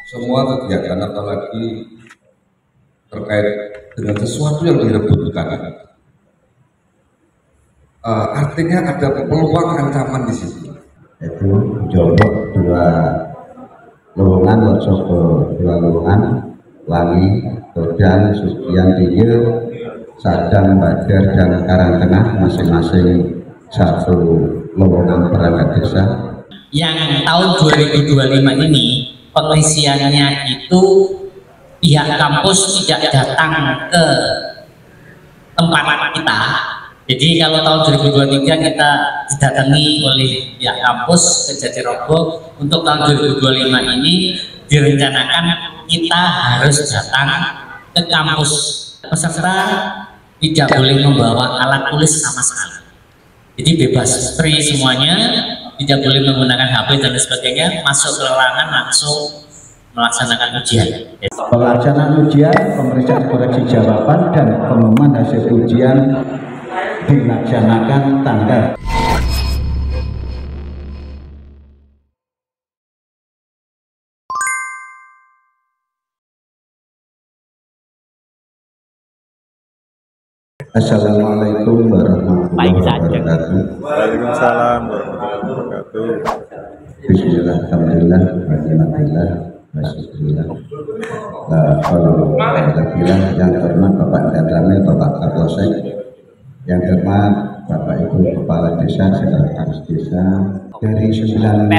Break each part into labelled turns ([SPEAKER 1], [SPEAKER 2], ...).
[SPEAKER 1] semua kegiatan apalagi terkait dengan sesuatu yang direbutkan, artinya ada peluang ancaman di situ.
[SPEAKER 2] Itu jombok dua lowongan, workshop dua lowongan, Wangi, Todan, Sugian, Diye, Sadang, Badar, dan Karangtengah, masing-masing satu lowongan perangkat desa.
[SPEAKER 3] Yang tahun 2025 ini pengisiannya itu pihak kampus tidak datang ke tempat kita. Jadi kalau tahun 2023 kita didatangi oleh pihak kampus ke Jatirogo, untuk tahun 2025 ini direncanakan kita harus datang ke kampus. Peserta tidak boleh membawa alat tulis sama sekali. Jadi bebas free semuanya, tidak boleh menggunakan HP dan sebagainya, masuk ke ruangan langsung melaksanakan ujian.
[SPEAKER 2] Pelaksanaan ujian, pemeriksaan koreksi jawaban, dan pengumuman hasil ujian dilaksanakan tanggal. Assalamualaikum warahmatullahi wabarakatuh.
[SPEAKER 4] Waalaikumsalam warahmatullahi wabarakatuh.
[SPEAKER 2] Bismillah, alhamdulillah, alhamdulillah, bismillah. Yang terhormat Bapak dan Ramil, Bapak Kapolsek, yang terhormat Bapak Ibu Kepala Desa, Sekretaris Desa. Dari 9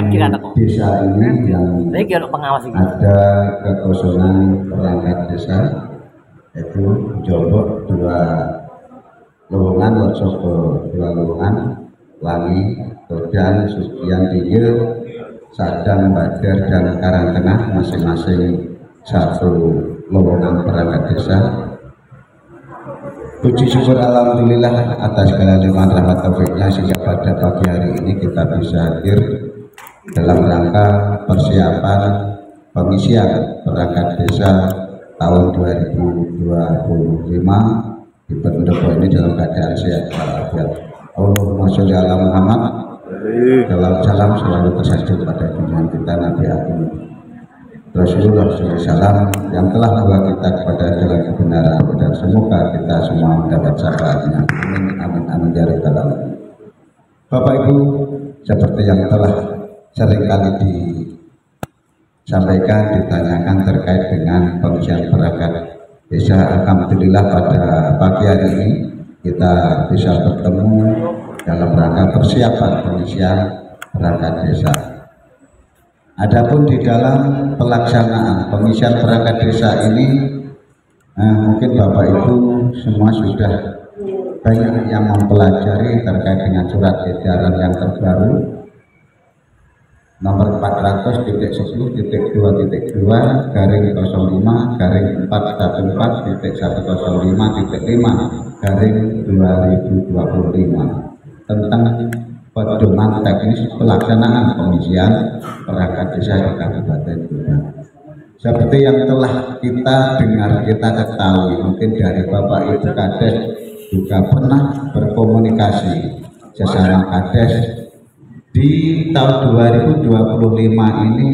[SPEAKER 2] desa ini yang ada kekosongan perangkat desa, yaitu jombok dua lowongan, workshop dua lowongan, Wangi, Todan, Sugian, Diye, Sadang, Badar, dan Karangtengah, masing-masing satu lowongan perangkat desa. Puji syukur alhamdulillah atas segala limpahan rahmat taufiknya sehingga pada pagi hari ini kita bisa hadir dalam rangka persiapan pengisian perangkat desa tahun 2025 di pendopo ini dalam keadaan sehat walafiat. Allahumma sholli ala Muhammad. Salam selalu tersaji pada junjungan kita Nabi Agung Rasulullah SAW yang telah membawa kita kepada jalan kebenaran, dan semoga kita semua mendapat syafaatnya. Amin amin amin ya rabbal alamin. Bapak Ibu, seperti yang telah seringkali disampaikan, ditanyakan terkait dengan pengisian perangkat desa, alhamdulillah pada pagi hari ini kita bisa bertemu dalam rangka persiapan pengisian perangkat desa. Adapun di dalam pelaksanaan pengisian perangkat desa ini, mungkin Bapak Ibu semua sudah banyak yang mempelajari terkait dengan surat edaran yang terbaru nomor 400.10.2.2/404.105/5/2025 tentang pedoman teknis pelaksanaan pengisian perangkat desa di Kabupaten Tuban. Seperti yang telah kita dengar, kita ketahui, mungkin dari Bapak Ibu Kades juga pernah berkomunikasi sesama Kades. Di tahun 2025 ini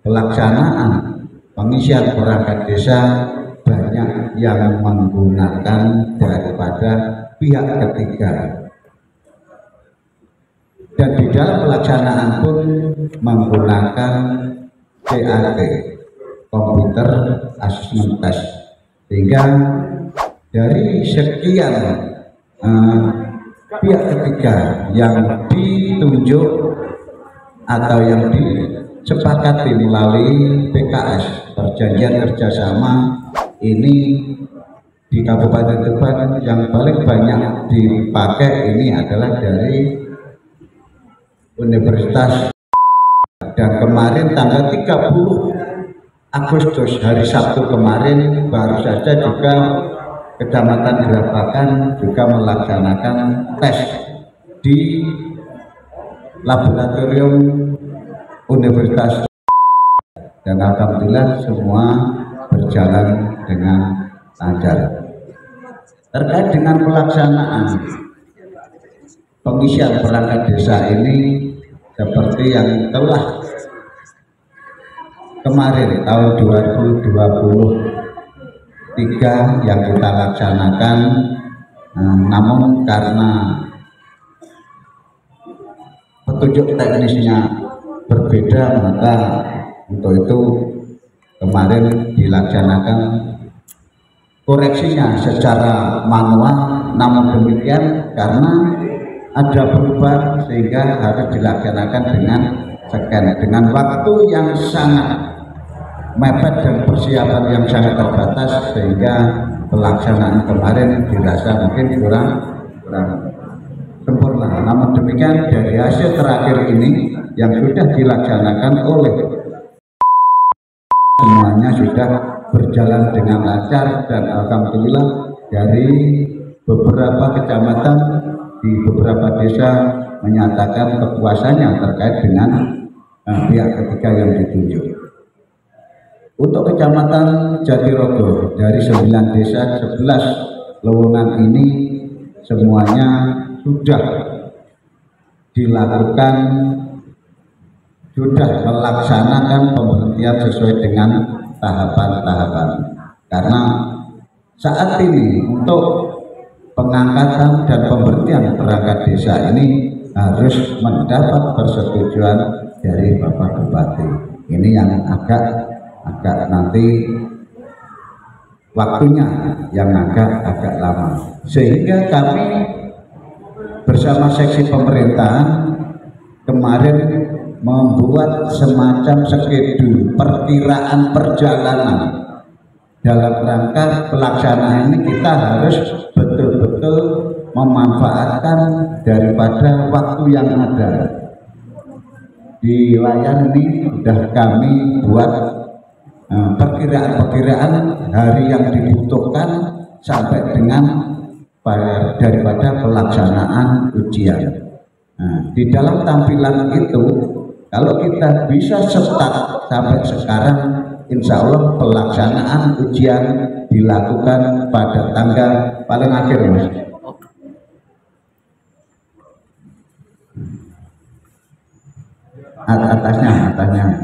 [SPEAKER 2] pelaksanaan pengisian perangkat desa banyak yang menggunakan daripada pihak ketiga, dan di dalam pelaksanaan pun menggunakan CAT, komputer assessment test, sehingga dari sekian pihak ketiga yang ditunjuk atau yang disepakati melalui PKS, perjanjian kerjasama ini di Kabupaten Tuban, yang paling banyak dipakai ini adalah dari Universitas, dan kemarin tanggal 30 Agustus hari Sabtu kemarin baru saja juga Kecamatan Gerabakan juga melaksanakan tes di laboratorium Universitas, dan alhamdulillah semua berjalan dengan lancar. Terkait dengan pelaksanaan pengisian perangkat desa ini, seperti yang telah kemarin tahun 2023 yang kita laksanakan, namun karena petunjuk teknisnya berbeda, maka untuk itu kemarin dilaksanakan koreksinya secara manual. Namun demikian karena ada perubahan sehingga harus dilaksanakan dengan scan dengan waktu yang sangat mepet dan persiapan yang sangat terbatas, sehingga pelaksanaan kemarin dirasa mungkin kurang sempurna. Namun demikian dari hasil terakhir ini yang sudah dilaksanakan oleh semuanya sudah berjalan dengan lancar, dan alhamdulillah dari beberapa kecamatan di beberapa desa menyatakan kepuasannya terkait dengan pihak ketiga yang ditunjuk. Untuk kecamatan Jatirogo, dari 9 desa 11 lowongan ini semuanya sudah dilakukan, sudah melaksanakan pemberhentian sesuai dengan tahapan-tahapan. Karena saat ini untuk pengangkatan dan pemberhentian perangkat desa ini harus mendapat persetujuan dari Bapak Bupati. Ini yang agak nanti waktunya yang agak lama, sehingga kami bersama seksi pemerintahan kemarin membuat semacam skedul perkiraan perjalanan dalam rangka pelaksanaan ini. Kita harus betul-betul memanfaatkan daripada waktu yang ada. Di layar ini sudah kami buat perkiraan hari yang dibutuhkan sampai dengan daripada pelaksanaan ujian. Di dalam tampilan itu, kalau kita bisa start sampai sekarang, insya Allah pelaksanaan ujian dilakukan pada tanggal paling akhir, Mas. Atasnya.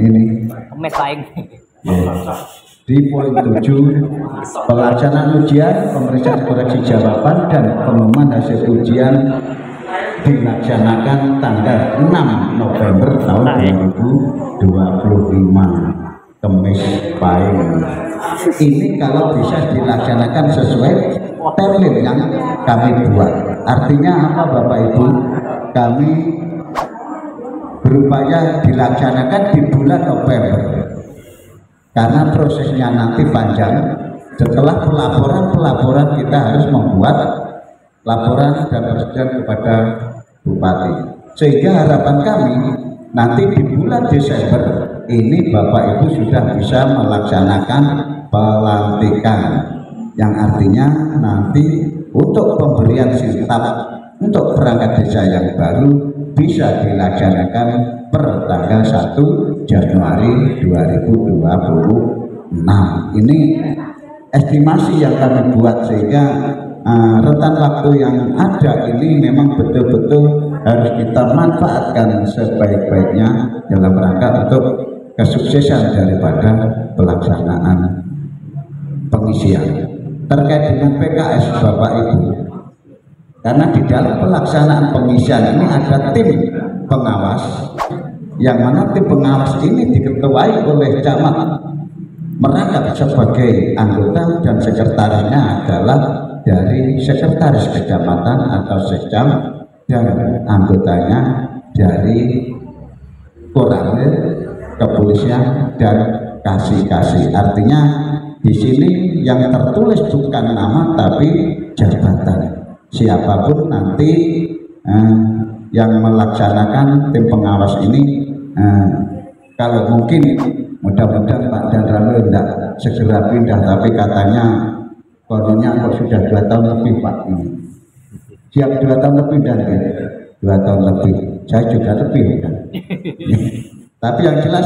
[SPEAKER 2] Ini di poin 7, pelaksanaan ujian, pemeriksaan koreksi jawaban dan pengumuman hasil ujian dilaksanakan tanggal 6 November tahun 2025, Kamis Pahing. Ini kalau bisa dilaksanakan sesuai termin yang kami buat. Artinya apa Bapak Ibu? Kami berupaya dilaksanakan di bulan November, karena prosesnya nanti panjang. Setelah pelaporan kita harus membuat laporan dan persetujuan kepada Bupati, sehingga harapan kami nanti di bulan Desember ini Bapak Ibu sudah bisa melaksanakan pelantikan, yang artinya nanti untuk pemberian siltap untuk perangkat desa yang baru bisa dilaksanakan per tanggal 1 Januari 2026. Ini estimasi yang kami buat, sehingga rentan waktu yang ada ini memang betul-betul harus kita manfaatkan sebaik-baiknya dalam rangka untuk kesuksesan daripada pelaksanaan pengisian. Terkait dengan PKS Bapak Ibu, karena di dalam pelaksanaan pengisian ini ada tim pengawas, yang mana tim pengawas ini diketuai oleh camat merangkap sebagai anggota, dan sekretarisnya adalah dari sekretaris kecamatan atau sekcam, dan anggotanya dari Koramil, kepolisian, dan kasih-kasih. Artinya di sini yang tertulis bukan nama tapi jabatan. Siapapun nanti yang melaksanakan tim pengawas ini, kalau mungkin mudah-mudahan Pak Dan Ramil tidak segera pindah, tapi katanya kononnya kok sudah 2 tahun lebih Pak ini. Siap 2 tahun lebih dan 2 tahun lebih. Saya juga lebih kan. Tapi yang jelas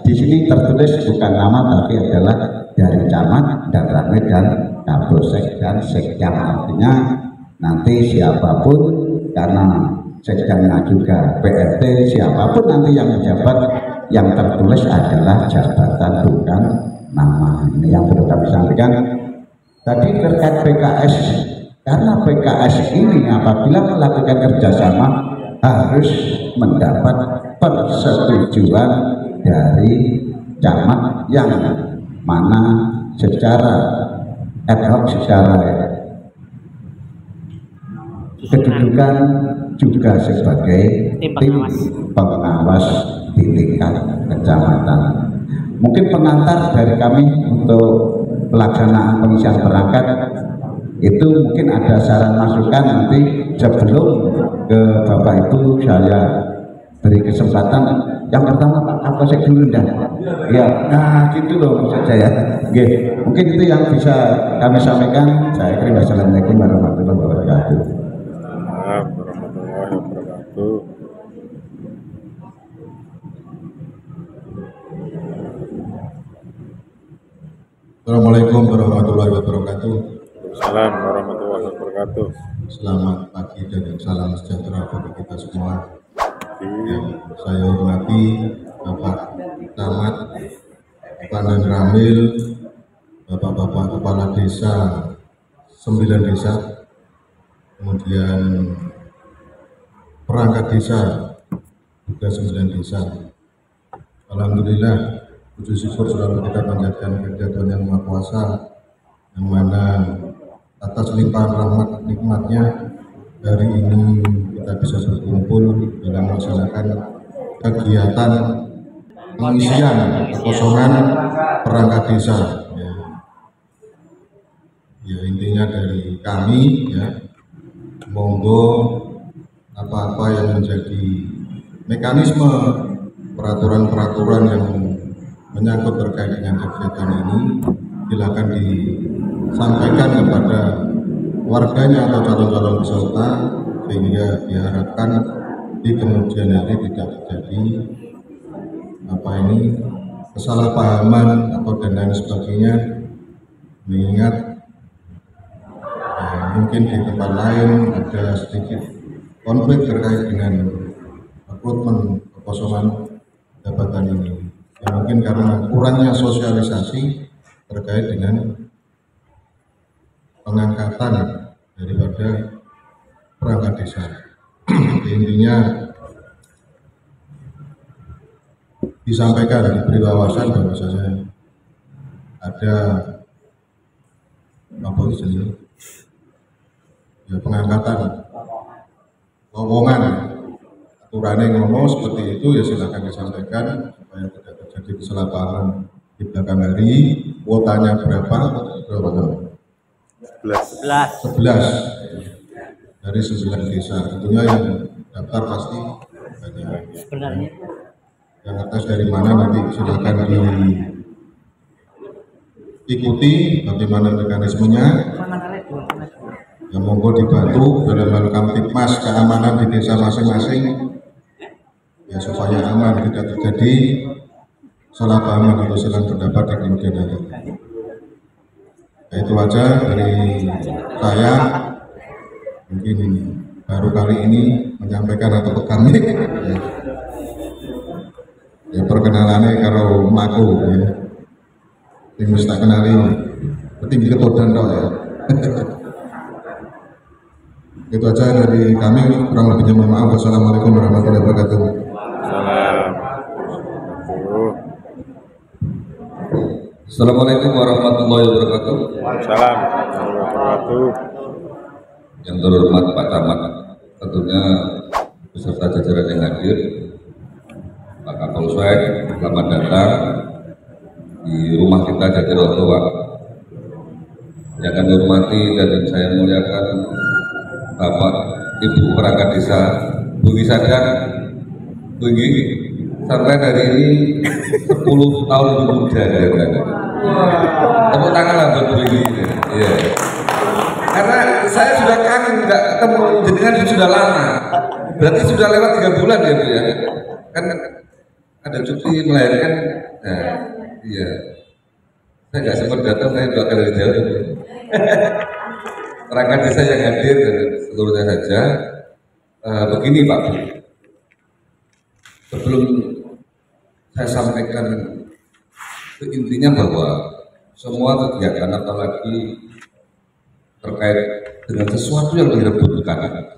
[SPEAKER 2] di sini tertulis bukan nama tapi adalah dari camat dan ramil dan kapolsek dan sekjam. Artinya nanti siapapun, karena sekdanya juga PRT, siapapun nanti yang menjabat, yang tertulis adalah jabatan bukan nama. Ini yang perlu kami sampaikan. Tadi terkait PKS, karena PKS ini apabila melakukan kerjasama harus mendapat persetujuan dari camat yang mana secara ad hoc, secara kedudukan juga sebagai tim pengawas di tingkat kecamatan. Mungkin pengantar dari kami untuk pelaksanaan pengisian perangkat itu mungkin ada saran masukan nanti sebelum ke Bapak itu saya beri kesempatan. Yang pertama Pak Kapolsek dulu dah. Ya, nah gitu loh maksud saya. Oke, mungkin itu yang bisa kami sampaikan. Saya kira wassalamualaikum warahmatullahi wabarakatuh.
[SPEAKER 4] Warahmatullahi wabarakatuh.
[SPEAKER 5] Assalamualaikum warahmatullahi wabarakatuh.
[SPEAKER 4] Salam warahmatullahi wabarakatuh.
[SPEAKER 5] Selamat pagi dan salam sejahtera bagi kita semua. Yang saya hormati Bapak Camat, Panen Ramil, Bapak-bapak kepala desa 9 desa, kemudian perangkat desa juga 9 desa. Alhamdulillah, puji syukur selalu kita panjatkan kepada Tuhan Yang Maha Kuasa, yang mana atas limpahan rahmat nikmatnya hari ini kita bisa berkumpul dalam melaksanakan kegiatan pengisian kekosongan perangkat desa. Ya, intinya dari kami ya, monggo apa-apa yang menjadi mekanisme peraturan-peraturan yang menyangkut terkait dengan kegiatan ini silakan disampaikan kepada warganya atau calon-calon peserta, sehingga diharapkan di kemudian hari tidak terjadi kesalahpahaman atau dan lain sebagainya, mengingat mungkin di tempat lain ada sedikit konflik terkait dengan rekrutmen kekosongan jabatan ini. Ya, mungkin karena kurangnya sosialisasi terkait dengan pengangkatan daripada perangkat desa. Intinya disampaikan, diberi wawasan bahwasanya ada apa istilahnya ya, pengangkatan lowongan, aturannya ngomong seperti itu, ya silakan disampaikan supaya tidak terjadi kesalahpahaman di belakang hari. Kuotanya berapa? 11 dari 9 desa. Tentunya yang daftar pasti banyak.
[SPEAKER 3] Sebenarnya
[SPEAKER 5] Yang atas dari mana nanti silakan diikuti bagaimana mekanismenya. Yang monggo dibantu dalam hal kamtipmas keamanan di desa masing-masing, ya supaya aman, tidak terjadi salah paham atau salah pendapat di kemudian hari. Nah, itu aja dari saya, mungkin baru kali ini menyampaikan atau kami ya perkenalannya kalau maku ya, yang mesti tak kenali petinggi ketodan dong ya. Itu aja dari kami, kurang lebihnya mohon maaf. Wassalamualaikum warahmatullahi wabarakatuh.
[SPEAKER 1] Assalamualaikum warahmatullahi wabarakatuh.
[SPEAKER 4] Salam warahmatullahi wabarakatuh.
[SPEAKER 1] Yang terhormat Pak Camat, tentunya beserta jajaran yang hadir, Pak Kapolsek, selamat datang di rumah kita Jatiroto. Yang kami hormati dan saya muliakan Bapak Ibu perangkat desa, Bu Sadar, Bu sampai hari ini 10 tahun muda ya kan. Tepuk tangan lah buat Bu ya. Karena saya sudah kangen nggak ketemu jenengan sudah lama. Berarti sudah lewat 3 bulan ya Bu ya. Kan ada cuti melahirkan. Nah, iya. Saya nggak sempat datang, saya 2 kali jauh. Perangkat desa yang hadir dan seluruhnya saja, Begini Pak, sebelum saya sampaikan intinya bahwa semua kegiatan apalagi terkait dengan sesuatu yang direbutkan,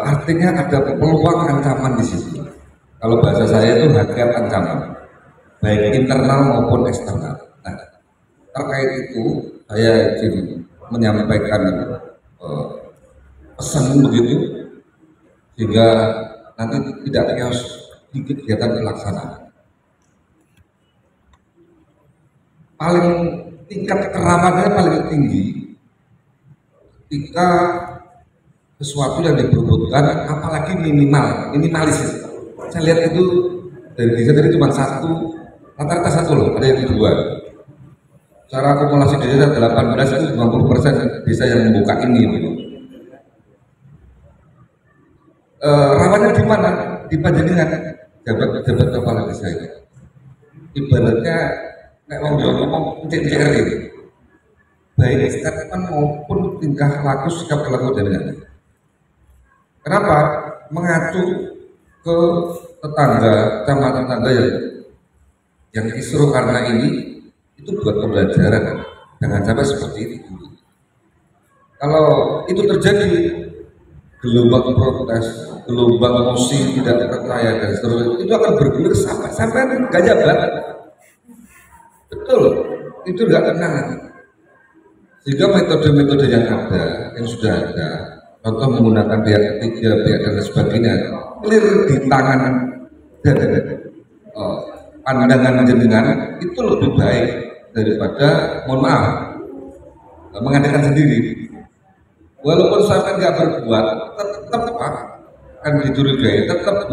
[SPEAKER 1] artinya ada peluang ancaman di situ. Kalau bahasa saya itu hakikat ancaman, baik internal maupun eksternal. Nah, terkait itu saya ingin menyampaikan pesan begitu sehingga nanti tidak chaos di kegiatan pelaksanaan. Paling tingkat kerawatannya paling tinggi ketika sesuatu yang diperebutkan, apalagi minimalis. Saya lihat itu dari desa tadi cuma satu, rata-rata satu loh, ada yang dua. Secara akumulasi desa 18 itu 50% desa yang membuka ini gitu. Rawannya di mana? Di Panjenengan, jabat kepala desa itu. Ibaratnya nek wong Jawa ngomong encik-encik ini. Baik statement maupun tingkah laku sikap perilaku jenengan. Kenapa? Mengacu ke tetangga, kecamatan tetangga yang kisruh karena ini itu buat pembelajaran. Jangan sampai seperti itu. Kalau itu terjadi, gelombang protes, gelombang emosi tidak percaya dan seterusnya itu akan bergulir sampai nggak jabat. Betul, itu nggak tenang. Sehingga metode-metode yang ada, yang sudah ada, contoh menggunakan pihak ketiga, pihak dan sebagainya, clear di tangan dan pandangan jenengan itu lebih baik daripada, mohon maaf, mengadakan sendiri. Walaupun sampai nggak berbuat, tetap akan dicurigai, tetap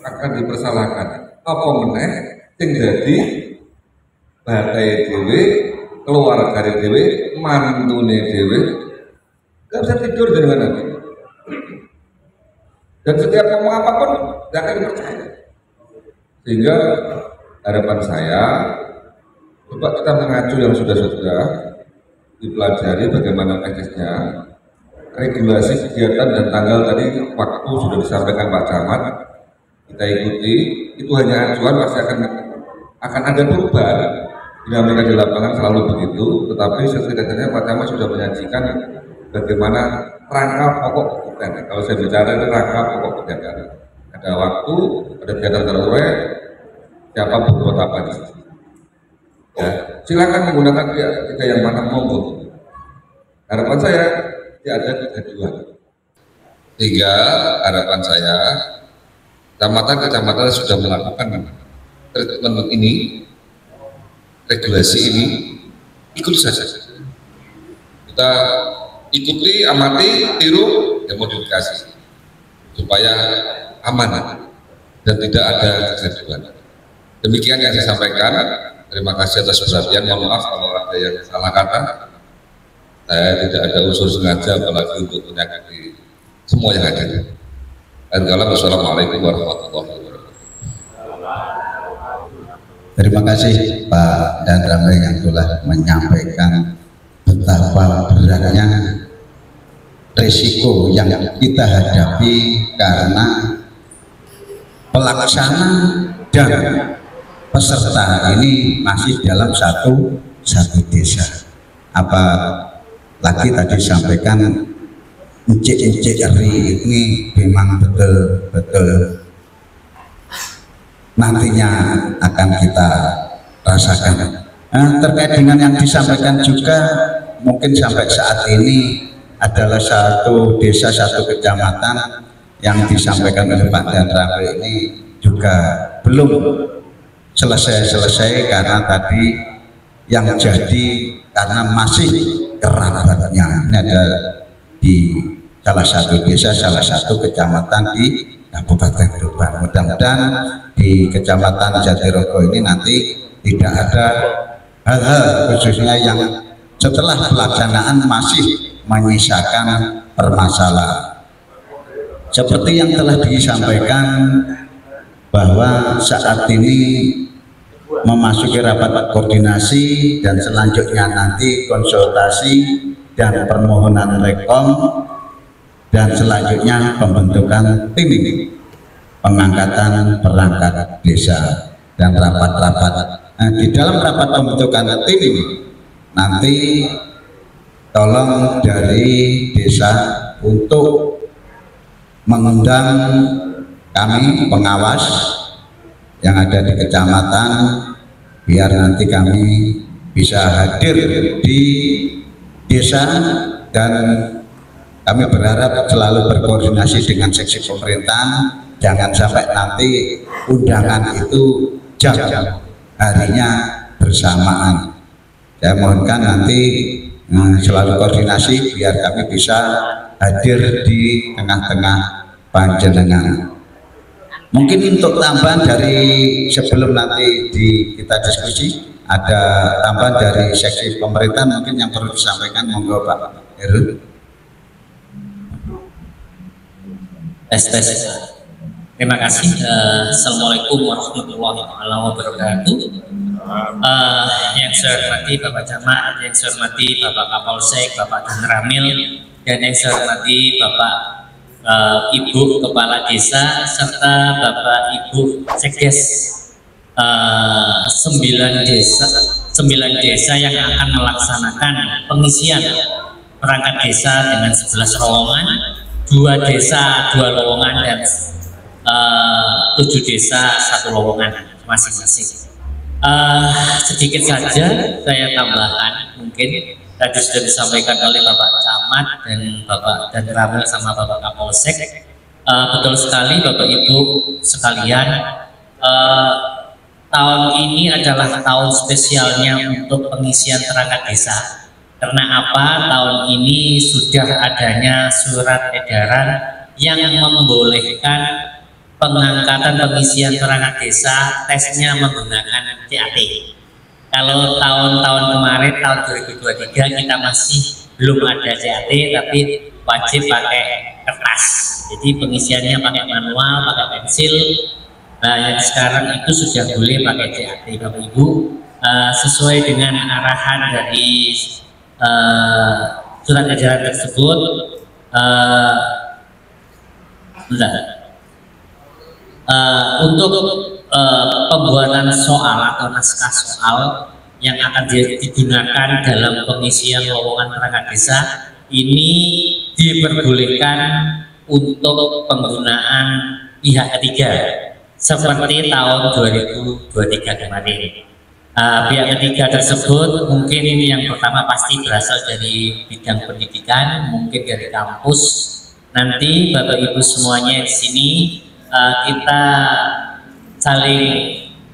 [SPEAKER 1] akan dipersalahkan. Apa meneh yang jadi batai dewe, keluarga dewe, mantune dewe, nggak bisa tidur dengan nanti. Dan setiap ngomong apapun nggak akan dipercaya. Sehingga harapan saya, coba kita mengacu yang sudah dipelajari bagaimana teknisnya. Regulasi kegiatan dan tanggal tadi waktu sudah disampaikan Pak Camat, kita ikuti. Itu hanya acuan, pasti akan ada perubahan. Dinamika di lapangan selalu begitu, tetapi setidaknya Pak Camat sudah menyajikan bagaimana rangka pokok kegiatan. Kalau saya bicara itu rangka pokok kegiatan. Ada waktu, ada kegiatan terurai, siapa berbuat apa di situ. Ya, silakan menggunakan pihak ketiga yang mana monggo. Harapan saya tidak ada kegaduhan. Sehingga harapan saya, kecamatan sudah melakukan treatment ini, regulasi ini, ikut saja. Kita ikuti, amati, tiru, dan modifikasi supaya aman dan tidak ada kegaduhan. Demikian yang saya sampaikan. Terima kasih atas perhatian. Mohon maaf kalau ada yang salah kata. Saya tidak ada unsur sengaja apalagi untuk menyakiti semua yang hadir. Wassalamualaikum warahmatullahi wabarakatuh.
[SPEAKER 2] Terima kasih Pak dan Ramai yang telah menyampaikan betapa beratnya risiko yang kita hadapi karena pelaksana dan peserta ini masih dalam satu desa. Apalagi tadi sampaikan encik-encik ri ini memang betul-betul nantinya akan kita rasakan. Terkait dengan yang disampaikan juga, mungkin sampai saat ini adalah satu desa, satu kecamatan yang disampaikan oleh Pak Dan Ramai ini juga belum selesai karena tadi yang jadi karena masih kerabatnya. Ini ada di salah satu desa, salah satu kecamatan di Kabupaten Tuban. Mudah-mudahan di Kecamatan Jatirogo ini nanti tidak ada hal-hal khususnya yang setelah pelaksanaan masih menyisakan permasalahan. Seperti yang telah disampaikan bahwa saat ini memasuki rapat koordinasi dan selanjutnya nanti konsultasi dan permohonan rekom dan selanjutnya pembentukan tim pengangkatan perangkat desa dan rapat-rapat. Nah, di dalam rapat pembentukan tim ini nanti tolong dari desa untuk mengundang kami pengawas yang ada di kecamatan, biar nanti kami bisa hadir di desa, dan kami berharap selalu berkoordinasi dengan seksi pemerintahan. Jangan sampai nanti undangan itu jam harinya bersamaan. Saya mohonkan nanti selalu koordinasi biar kami bisa hadir di tengah-tengah panjenengan. Mungkin untuk tambahan dari sebelum nanti kita diskusi, ada tambahan dari seksi pemerintah mungkin yang perlu disampaikan, monggo Pak Heru.
[SPEAKER 3] Tes. Terima kasih. Assalamualaikum warahmatullahi wabarakatuh. Yang saya hormati Bapak Camat, yang saya hormati Bapak Kapolsek, Bapak Danramil, dan yang saya hormati Bapak Ibu Kepala Desa serta Bapak Ibu Sekdes 9 desa yang akan melaksanakan pengisian perangkat desa dengan 11 terowongan, 2 desa 2 lowongan, dan 7 desa 1 lowongan masing-masing. Sedikit saja saya tambahkan, mungkin tadi sudah disampaikan oleh Bapak Camat dan Bapak Danramil sama Bapak Kapolsek. Betul sekali Bapak Ibu sekalian, tahun ini adalah tahun spesialnya untuk pengisian perangkat desa. Karena apa? Tahun ini sudah adanya surat edaran yang membolehkan pengangkatan pengisian perangkat desa tesnya menggunakan CAT. Kalau tahun-tahun kemarin, tahun 2023 kita masih belum ada CAT, tapi wajib pakai kertas. Jadi pengisiannya pakai manual, pakai pensil. Nah, yang sekarang itu sudah boleh pakai CAT, Bapak Ibu, sesuai dengan arahan dari surat edaran tersebut. Untuk pembuatan soal atau naskah soal yang akan digunakan dalam pengisian lowongan perangkat desa ini diperbolehkan untuk penggunaan pihak ketiga seperti tahun 2023 kemarin. Pihak ketiga tersebut mungkin ini yang pertama pasti berasal dari bidang pendidikan, mungkin dari kampus. Nanti Bapak Ibu semuanya di sini kita saling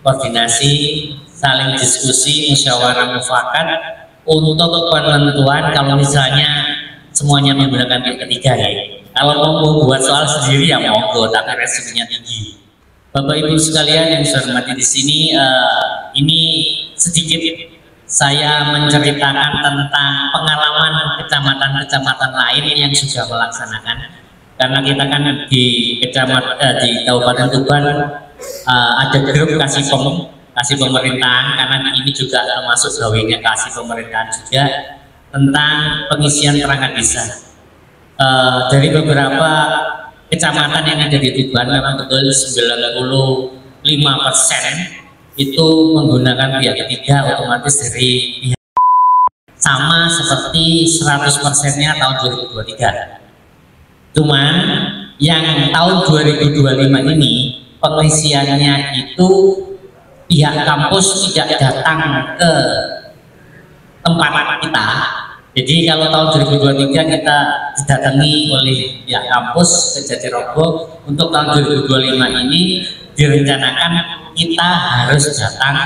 [SPEAKER 3] koordinasi, saling diskusi, musyawarah mufakat untuk penentuan. Kalau misalnya semuanya menggunakan pihak ketiga ya, kalau mau buat soal sendiri ya monggo, tapi resikonya tinggi. Bapak Ibu sekalian yang saya hormati di sini, ini sedikit saya menceritakan tentang pengalaman kecamatan-kecamatan lain yang sudah melaksanakan. Karena kita kan di Kabupaten Tuban ada grup kasih pemerintahan, karena ini juga termasuk gawinya kasih pemerintahan juga tentang pengisian perangkat desa. Dari beberapa kecamatan yang ada di Tuban memang betul 95% itu menggunakan pihak ketiga, otomatis dari pihak sama seperti 100%-nya tahun 2023. Cuman yang tahun 2025 ini pengisiannya itu pihak kampus tidak datang ke tempat kita. Jadi kalau tahun 2023 kita didatangi oleh pihak kampus ke Jatirogo, untuk tahun 2025 ini direncanakan kita harus datang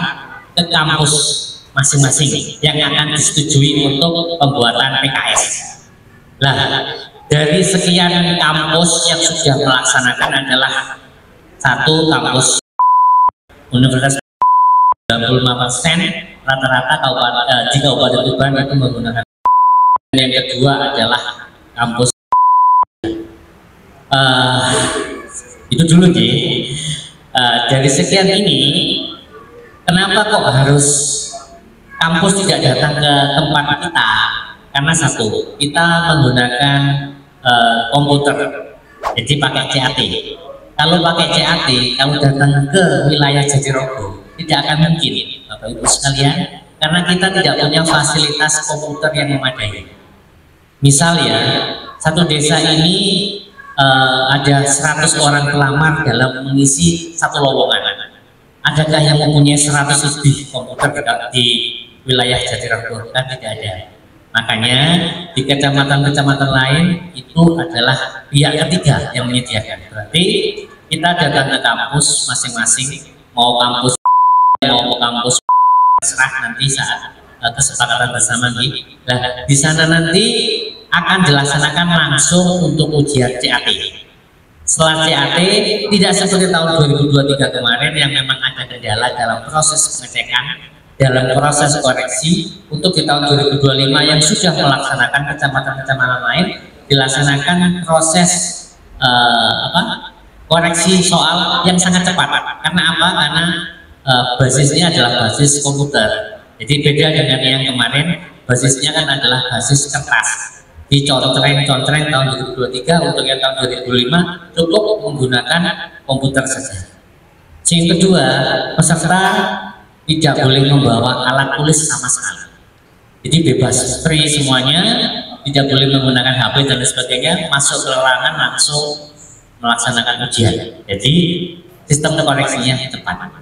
[SPEAKER 3] ke kampus masing-masing yang akan disetujui untuk pembuatan PKS. Nah, dari sekian kampus yang sudah melaksanakan adalah satu kampus Universitas 95% rata-rata di Kabupaten Tuban itu menggunakan. Yang kedua adalah kampus itu dulu nih. Dari sekian ini, kenapa kok harus kampus tidak datang ke tempat kita? Karena satu, kita menggunakan komputer, jadi pakai CAT. Kalau pakai CAT, kalau datang ke wilayah Jatirogo tidak akan mungkin, Bapak Ibu sekalian, karena kita tidak punya fasilitas komputer yang memadai. Misal ya, satu desa ini ada 100 orang pelamar dalam mengisi satu lowongan. Adakah yang mempunyai 100 lebih komputer di wilayah Jatirogo? Kan tidak ada. Makanya di kecamatan-kecamatan lain itu adalah pihak ketiga yang menyediakan. Berarti kita datang ke kampus masing-masing, mau kampus serah nanti saat kesepakatan bersama gitu. Nah, di sana nanti akan dilaksanakan langsung untuk ujian CAT. Setelah CAT tidak seperti tahun 2023 kemarin yang memang ada kendala dalam proses pengecekan, dalam proses koreksi. Untuk di tahun 2025 yang sudah melaksanakan kecamatan-kecamatan lain dilaksanakan proses koreksi soal yang sangat cepat. Karena apa? Karena basisnya adalah basis komputer. Jadi beda dengan yang kemarin, basisnya kan adalah basis kertas. Dicontreng tahun 2023, untuk yang tahun 2005 cukup menggunakan komputer saja. Yang kedua, peserta tidak boleh membawa alat tulis sama sekali. Jadi bebas, free semuanya, tidak boleh menggunakan HP dan sebagainya, masuk ke ruangan langsung melaksanakan ujian. Jadi sistem koreksinya cepat.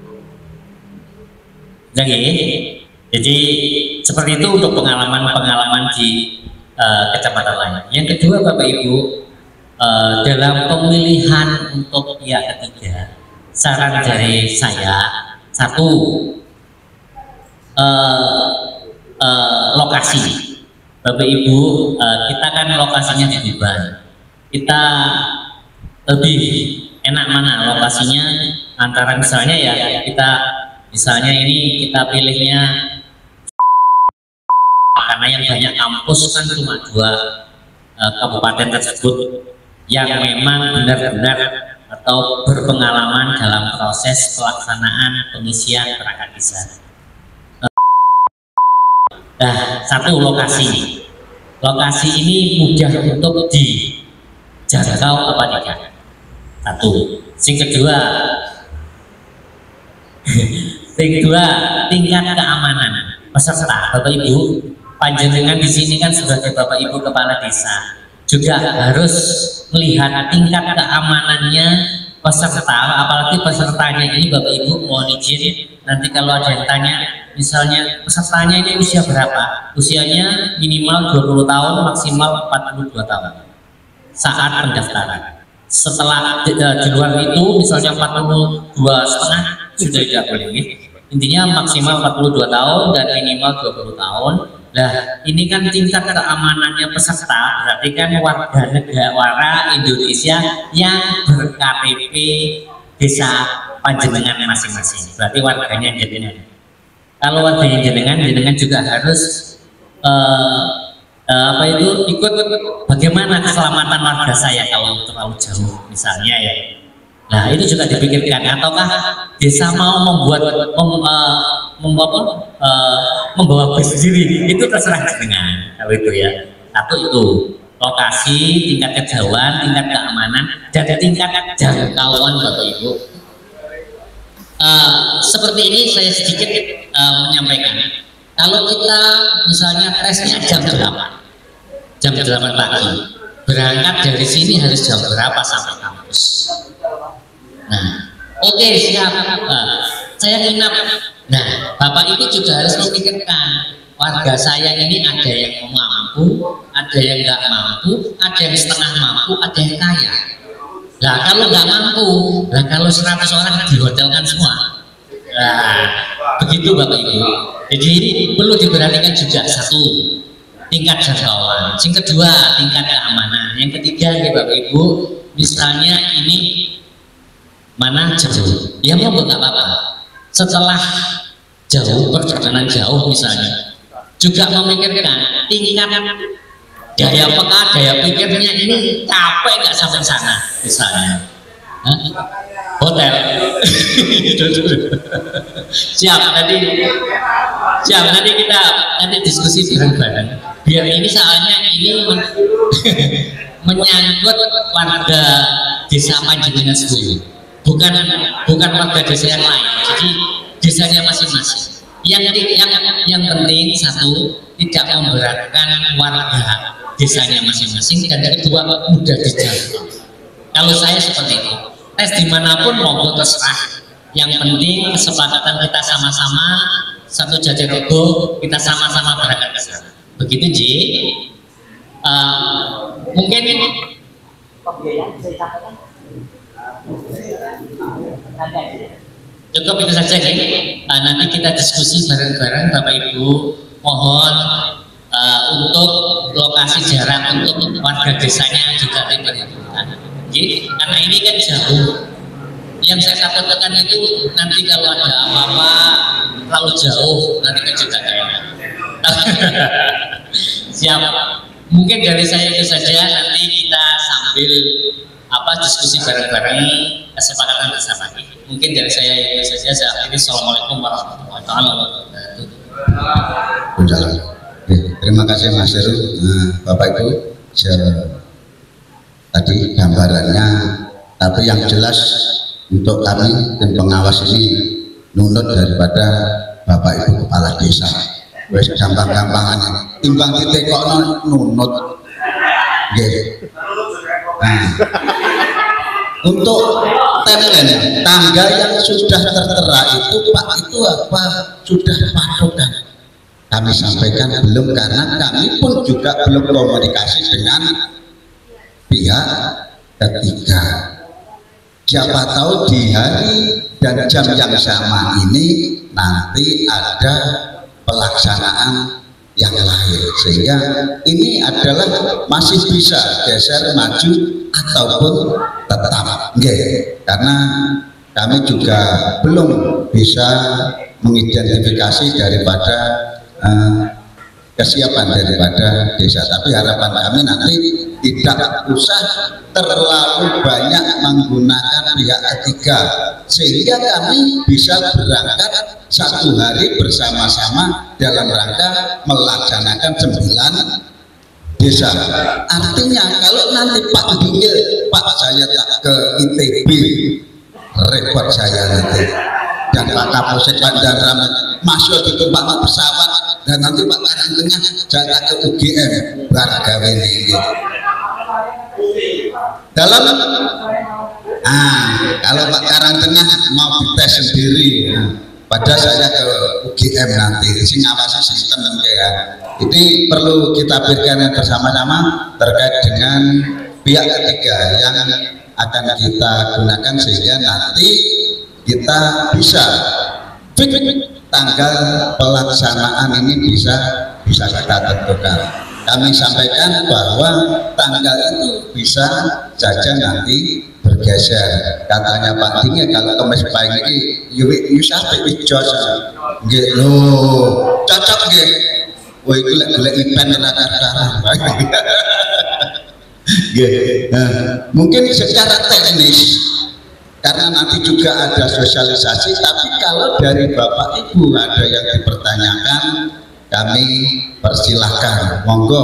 [SPEAKER 3] Jadi seperti itu untuk pengalaman di kecamatan lain. Yang kedua, Bapak Ibu, dalam pemilihan untuk pihak ketiga, saran dari saya, satu, lokasi. Bapak Ibu, kita kan lokasinya di Tuban. Kita lebih enak mana lokasinya antara misalnya ya kita misalnya ini kita pilihnya karena yang banyak kampus kan cuma 2 kabupaten tersebut yang memang benar-benar atau berpengalaman dalam proses pelaksanaan pengisian perangkat desa. Nah, satu lokasi. Lokasi ini mudah untuk dijangkau apa tidak? Satu. Yang kedua, tingkat keamanan peserta. Bapak Ibu, panjenengan di sini kan sebagai Bapak Ibu kepala desa juga harus melihat tingkat keamanannya peserta, apalagi pesertanya ini Bapak Ibu mohon izin nanti kalau ada yang tanya misalnya pesertanya ini usia berapa, usianya minimal 20 tahun maksimal 42 tahun saat pendaftaran. Setelah di luar itu misalnya 42,5 sudah tidak boleh. Intinya maksimal 42 tahun dan minimal 20 tahun. Nah, ini kan tingkat keamanannya peserta, berarti kan warga negara Indonesia yang ber-KTP desa panjenengan masing-masing. Berarti warganya jenengan. Kalau warganya jenengan juga harus ikut bagaimana keselamatan warga saya kalau terlalu jauh misalnya ya. Nah, itu juga dipikirkan. Ataukah desa mau membawa bus sendiri, itu terserah dengan kalau itu ya. Satu itu lokasi, tingkat kejauhan, tingkat keamanan, dan tingkat jangkauan Bapak Ibu. Seperti ini saya sedikit menyampaikan. Kalau kita misalnya tesnya jam 8 pagi, berangkat dari sini harus jam berapa sampai kampus? Nah, oke, siap. Saya nginap. Nah, Bapak Ibu juga harus memikirkan warga saya ini ada yang mampu, ada yang nggak mampu, ada yang setengah mampu, ada yang kaya. Nah, kalau nggak mampu, nah kalau 100 orang dihotelkan semua. Nah, begitu Bapak Ibu. Jadi perlu diperhatikan juga satu tingkat jangkauan, yang kedua tingkat keamanan, yang ketiga ya Bapak Ibu, misalnya ini mana jauh, ya mau nggak apa-apa. Setelah jauh perjalanan jauh misalnya, juga memikirkan tingkat daya peka, daya pikirnya ini capek nggak sampai sana misalnya. Hotel siap nanti kita diskusi bareng-bareng biar ini soalnya ini menyangkut warga desa Panjenengan sendiri, bukan warga desa yang lain. Jadi desanya masing-masing. Yang penting satu, tidak memberatkan warga desanya masing-masing, dan kedua mudah dijangkau. Kalau saya seperti itu, tes dimanapun monggo terserah. Yang penting kesepakatan kita sama-sama, satu jajar rego, kita sama-sama berangkat ke sana. Begitu Ji. Mungkin cukup itu saja ya. Nanti kita diskusi bareng-bareng Bapak Ibu. Mohon untuk lokasi jarak untuk warga desanya juga diperhitungkan. Karena ini kan jauh. Yang saya takutkan itu nanti kalau ada apa-apa terlalu jauh, nanti kan juga enak. Siap. Mungkin dari saya itu saja, nanti kita sambil diskusi bareng-bareng, kesepakatan bersama. Mungkin dari saya itu saja. Ini Assalamualaikum warahmatullahi wabarakatuh.
[SPEAKER 2] Terima kasih Mas Heru. Bapak Ibu, tadi gambarannya, tapi yang jelas untuk kami tim pengawas ini nunut daripada Bapak Ibu Kepala Desa. Wes gampang-gampangan timbang ditekokno nunut. Nggih. Nah, untuk timeline tangga yang sudah tertera itu Pak, itu apa sudah patokan? Kami sampaikan belum, karena kami pun juga belum komunikasi dengan pihak ketiga. Siapa tahu di hari dan jam yang sama ini nanti ada pelaksanaan yang lain, sehingga ini adalah masih bisa geser maju ataupun tetap. Karena kami juga belum bisa mengidentifikasi daripada kesiapan daripada desa, tapi harapan kami nanti tidak usah terlalu banyak menggunakan pihak ketiga, sehingga kami bisa berangkat satu hari bersama-sama dalam rangka melaksanakan 9 desa. Artinya kalau nanti Pak Dingil, Pak saya tak ke ITB, repot saya nanti, dan Pak Kapolsek Bandara masuk di tempat pesawat, dan nanti Pak Karangtengah jatah ke UGM baragawe ini. Dalam kalau Pak Karangtengah mau dites sendiri, pada saya ke UGM nanti, sing ngawasi sistem ya. Ini perlu kita pikirkan bersama-sama terkait dengan pihak ketiga yang akan kita gunakan, sehingga nanti kita bisa tanggal pelaksanaan ini bisa kita tentukan. Kami sampaikan bahwa tanggal itu bisa saja nanti bergeser. Katanya Pak Dingil kalau kemis pahing ini sampai wijos nggih lho, cocok nggih. Wah itu golek event rata-rata. Mungkin secara teknis, karena nanti juga ada sosialisasi, tapi kalau dari Bapak Ibu ada yang dipertanyakan, kami persilahkan, monggo